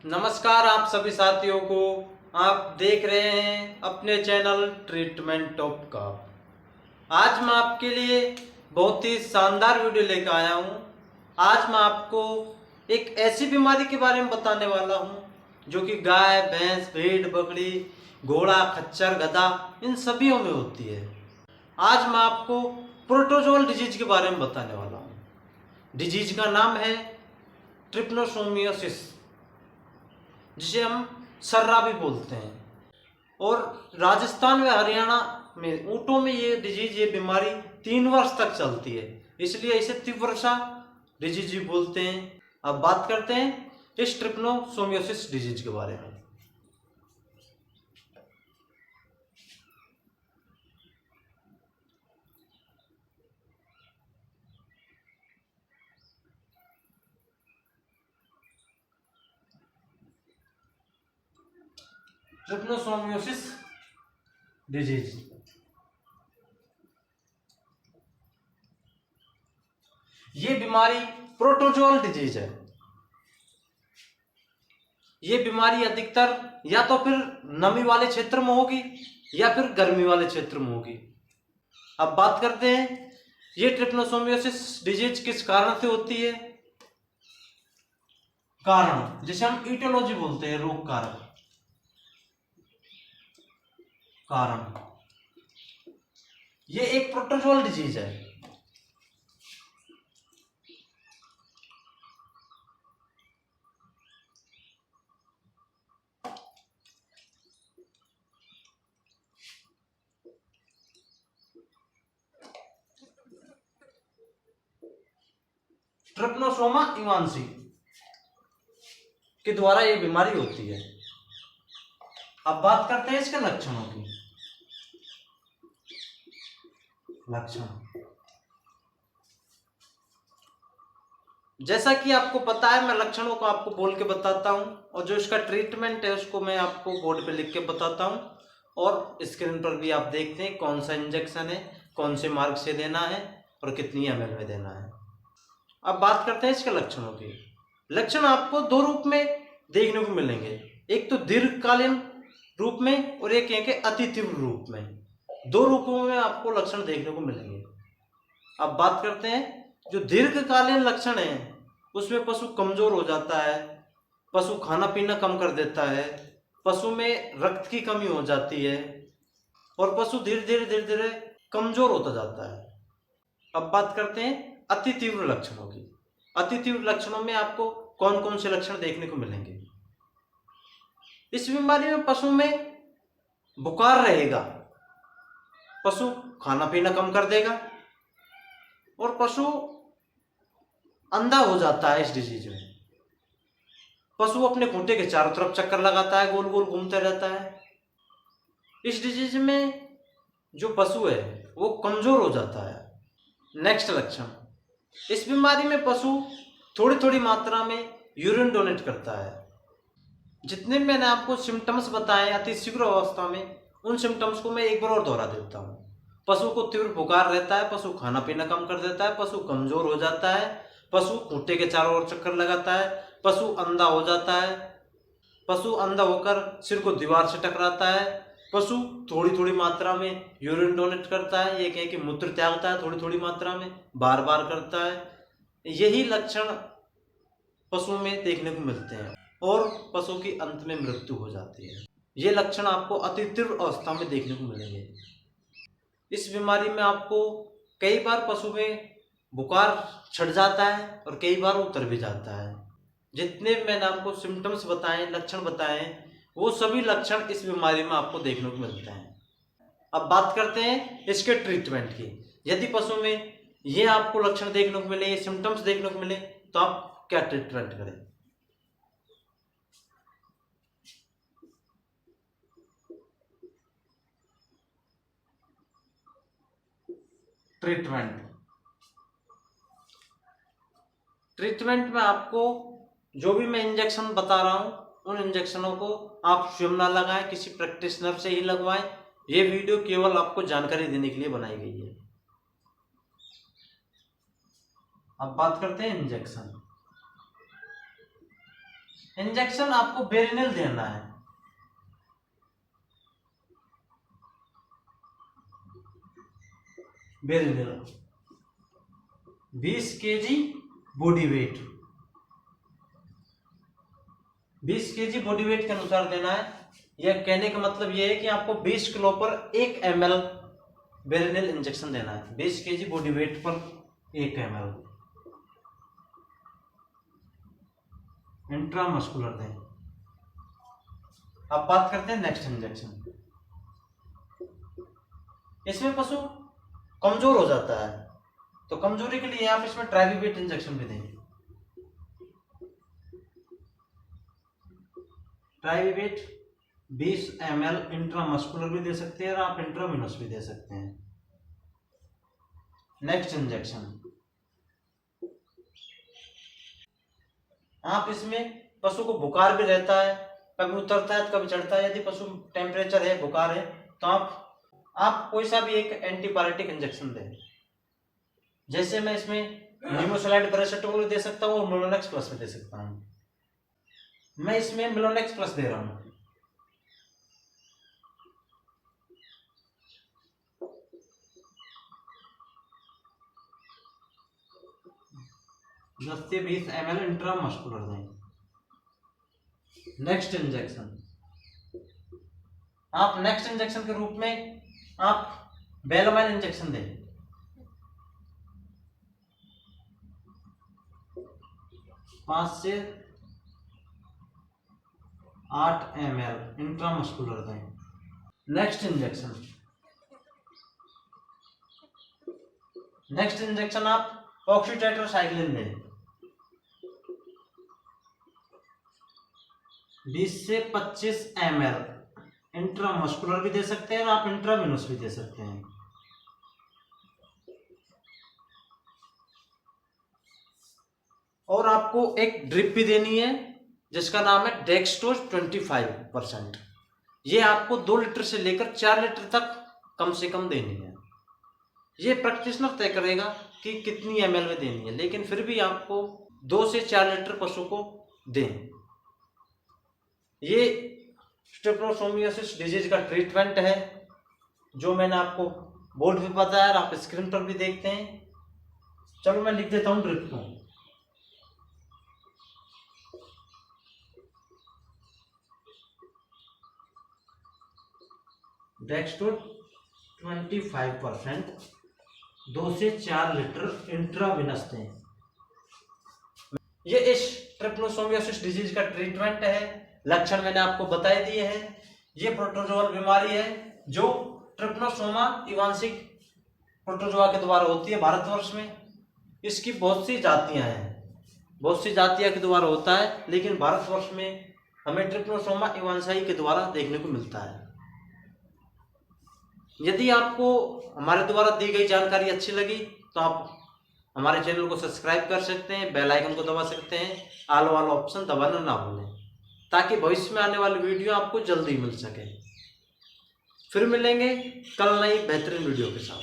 नमस्कार आप सभी साथियों को। आप देख रहे हैं अपने चैनल ट्रीटमेंट टॉप का। आज मैं आपके लिए बहुत ही शानदार वीडियो लेकर आया हूं। आज मैं आपको एक ऐसी बीमारी के बारे में बताने वाला हूं जो कि गाय, भैंस, भेड़, बकरी, घोड़ा, खच्चर, गधा इन सभी में होती है। आज मैं आपको प्रोटोजोल डिजीज के बारे में बताने वाला हूं। डिजीज का नाम है ट्रिप्नोसोमियोसिस, जिसे हम सर्रा भी बोलते हैं। और राजस्थान व हरियाणा में ऊँटों में ये डिजीज, ये बीमारी 3 वर्ष तक चलती है, इसलिए इसे तीव्रसा डिजीज भी बोलते हैं। अब बात करते हैं इस ट्रिप्नोसोमियोसिस डिजीज के बारे में। ट्रिप्नोसोमियोसिस डिजीज ये बीमारी प्रोटोजोल डिजीज है। ये बीमारी अधिकतर या तो फिर नमी वाले क्षेत्र में होगी या फिर गर्मी वाले क्षेत्र में होगी। अब बात करते हैं ये ट्रिप्नोसोमियोसिस डिजीज किस कारण से होती है। कारण जिसे हम ईटियोलॉजी बोलते हैं, रोग कारक। कारण ये एक प्रोटोजोल डिजीज है। ट्रिप्नोसोमा इवांसी के द्वारा ये बीमारी होती है। अब बात करते हैं इसके लक्षणों की। लक्षण जैसा कि आपको पता है, मैं लक्षणों को आपको बोल के बताता हूं और जो इसका ट्रीटमेंट है उसको मैं आपको बोर्ड पे लिख के बताता हूं, और स्क्रीन पर भी आप देखते हैं कौन सा इंजेक्शन है, कौन से मार्ग से देना है और कितनी ml में देना है। अब बात करते हैं इसके लक्षणों की। लक्षण आपको दो रूप में देखने को मिलेंगे, एक तो दीर्घकालीन रूप में और एक है अति तीव्र रूप में। दो रूपों में आपको लक्षण देखने को मिलेंगे। अब बात करते हैं जो दीर्घकालीन लक्षण है, उसमें पशु कमजोर हो जाता है, पशु खाना पीना कम कर देता है, पशु में रक्त की कमी हो जाती है और पशु धीरे धीरे कमजोर होता जाता है। अब बात करते हैं अति तीव्र लक्षणों की। अति तीव्र लक्षणों में आपको कौन कौन से लक्षण देखने को मिलेंगे। इस बीमारी में पशु में बुखार रहेगा, पशु खाना पीना कम कर देगा और पशु अंधा हो जाता है। इस डिजीज में पशु अपने खूंटे के चारों तरफ चक्कर लगाता है, गोल गोल घूमता रहता है। इस डिजीज में जो पशु है वो कमजोर हो जाता है। नेक्स्ट लक्षण, इस बीमारी में पशु थोड़ी थोड़ी मात्रा में यूरिन डोनेट करता है। जितने मैंने आपको सिम्टम्स बताए अति शीघ्र अवस्था में, उन सिम्टम्स को मैं एक बार और दोहरा देता हूँ। पशु को तीव्र बुखार रहता है, पशु खाना पीना कम कर देता है, पशु कमजोर हो जाता है, पशु खूंटे के चारों ओर चक्कर लगाता है, पशु अंधा हो जाता है, पशु अंधा होकर सिर को दीवार से टकराता है, पशु थोड़ी थोड़ी मात्रा में यूरिन डोनेट करता है, ये कहें कि मूत्र त्यागता है थोड़ी थोड़ी मात्रा में, बार बार करता है। यही लक्षण पशु में देखने को मिलते हैं और पशु की अंत में मृत्यु हो जाती है। ये लक्षण आपको अति तीव्र अवस्था में देखने को मिलेंगे। इस बीमारी में आपको कई बार पशु में बुखार चढ़ जाता है और कई बार उतर भी जाता है। जितने मैंने आपको सिम्टम्स बताए, लक्षण बताए, वो सभी लक्षण इस बीमारी में आपको देखने को मिलते हैं। अब बात करते हैं इसके ट्रीटमेंट की। यदि पशु में ये आपको लक्षण देखने को मिले, ये सिम्टम्स देखने को मिले, तो आप क्या ट्रीटमेंट करें। ट्रीटमेंट में आपको जो भी मैं इंजेक्शन बता रहा हूं, उन इंजेक्शनों को आप स्वयं ना लगाएं, किसी प्रैक्टिशनर से ही लगवाएं। ये वीडियो केवल आपको जानकारी देने के लिए बनाई गई है। अब बात करते हैं इंजेक्शन। इंजेक्शन आपको बेरिनिल देना है। बेरिनिल 20 kg body weight, 20 kg body weight के अनुसार देना है। यह कहने का मतलब यह है कि आपको 20 किलो पर 1 ml बेरिनिल इंजेक्शन देना है। 20 kg बॉडी वेट पर 1 ml इंट्रामस्कुलर दें। अब बात करते हैं नेक्स्ट इंजेक्शन। इसमें पशु कमजोर हो जाता है, तो कमजोरी के लिए आप इसमें ट्राइविवेट इंजेक्शन भी देंगे। ट्राइविवेट 20 ml इंट्रामस्कुलर भी दे सकते हैं और आप इंट्रावेनस भी दे सकते हैं। नेक्स्ट इंजेक्शन, आप इसमें पशु को बुखार भी रहता है, कभी उतरता है कभी चढ़ता है। यदि पशु टेम्परेचर है, बुखार है, तो आप कोई सा भी एक एंटीबायोटिक इंजेक्शन दें। जैसे मैं इसमें निमोसलाइड पैरासिटामोल दे सकता हूँ और मिलोनेक्स प्लस भी दे सकता हूँ। मैं इसमें मिलोनेक्स प्लस दे रहा हूँ। दस से 20 ml इंट्रामस्कुलर दें। नेक्स्ट इंजेक्शन, आप नेक्स्ट इंजेक्शन के रूप में आप बेलामाइन इंजेक्शन दें। 5 से 8 ml इंट्रामस्कुलर दें। नेक्स्ट इंजेक्शन आप ऑक्सीटेट्रासाइक्लिन दें। 20 से 25 ml इंट्रामस्कुलर भी दे सकते हैं और आप इंट्रावेनस भी दे सकते हैं। और आपको एक ड्रिप भी देनी है जिसका नाम है डेक्सटोज 25%। ये आपको 2 लीटर से लेकर 4 लीटर तक कम से कम देनी है। ये प्रैक्टिशनर तय करेगा कि कितनी ml में देनी है, लेकिन फिर भी आपको 2 से 4 लीटर पशु को दें। ये ट्रिपनोसोमियासिस डिजीज का ट्रीटमेंट है जो मैंने आपको बोर्ड पे बताया और आप स्क्रीन पर भी देखते हैं। चलो मैं लिख देता हूँ ड्रिप को। डेक्सटोज 25% 2 से 4 लीटर इंट्रावेनस दें। ये इस ट्रिपनोसोमियासिस डिजीज का ट्रीटमेंट है। लक्षण मैंने आपको बता दिए हैं। ये प्रोटोजोअल बीमारी है जो ट्रिपनोसोमा इवांसिक प्रोटोजोआ के द्वारा होती है भारतवर्ष में। इसकी बहुत सी जातियां हैं, बहुत सी जातियां के द्वारा होता है, लेकिन भारतवर्ष में हमें ट्रिपनोसोमा इवांसाई के द्वारा देखने को मिलता है। यदि आपको हमारे द्वारा दी गई जानकारी अच्छी लगी तो आप हमारे चैनल को सब्सक्राइब कर सकते हैं, बेल आइकन को दबा सकते हैं, ऑल वाला ऑप्शन दबाना ना भूलें ताकि भविष्य में आने वाली वीडियो आपको जल्दी मिल सके। फिर मिलेंगे कल नई बेहतरीन वीडियो के साथ।